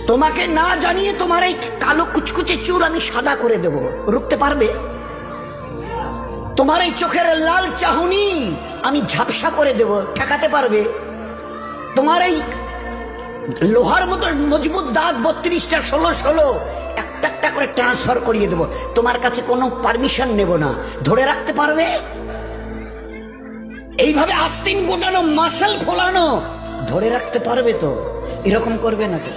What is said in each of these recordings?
তোমাকে না জানিয়ে তোমার এই কালো কুচকুচে চুল আমি সাদা করে দেব, রুখতে পারবে? তোমার এই চোখের লাল চাহনি আমি ঝাপসা করে দেব, ঠেকাতে পারবে? তোমার এই লোহার মতো মজবুত দাঁত 32টা 16 একটা একটা করে ট্রান্সফার করিয়ে দেব, তোমার কাছে কোনো পারমিশন নেব না, ধরে রাখতে পারবে? এইভাবে আস্তিন গোটানো মাসল ফোলানো ধরে রাখতে পারবে তো? এরকম করবে না তো?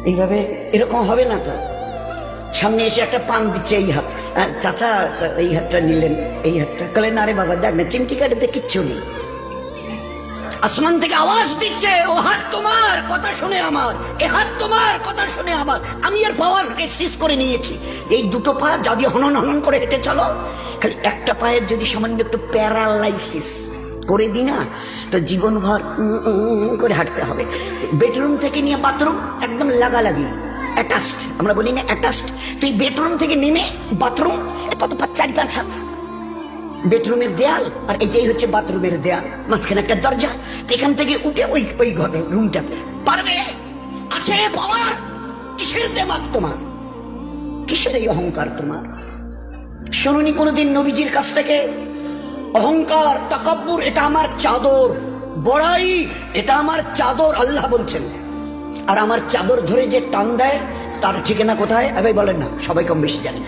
এইভাবে এরকম হবে না তো? সামনে এসে একটা পান দিচ্ছে, এই হাত, চাচা এই হাতটা নিলেন, এই হাতটা কলেন, আরে বাবা দেখ না চিমটি কাটিতে কিচ্ছু নেই। আসমান থেকে আওয়াজ দিচ্ছে, ও হাত তোমার কথা শুনে আমার, এ হাত তোমার কথা শুনে আমার। আমি এর পাওয়ারকে সিজ করে নিয়েছি। এই দুটো পা যদি হনন হনন করে হেঁটে চলো, খালি একটা পায়ের যদি সামান্য একটু প্যারালাইসিস করে দিই না, তো জীবনভর করে হাঁটতে হবে। বেডরুম থেকে নিয়ে বাথরুম একদম লাগালাগি, অ্যাটাচড, আমরা বলি না অ্যাটাচড। তুই বেডরুম থেকে নেমে বাথরুম কত 4-5 হাত, বেডরুমের দেয়াল আর এটাই হচ্ছে বাথরুমের দেয়াল, মাঝখানে একটা দরজা। এখান থেকে উঠে ওই ঘরের রুমটাতে পারবে? আছে পাওয়ার? কিসের দেমাগ তোমার? কিসের এই অহংকার তোমার? শুনুনি কোনোদিন নবীজির কাছ থেকে অহংকার, তাকাব্বুর এটা আমার চাদর, বড়াই এটা আমার চাদর, আল্লাহ বলছেন। আর আমার চাদর ধরে যে টান দেয় তার ঠিকানা কোথায়? বলেন না, সবাই কম বেশি জানে।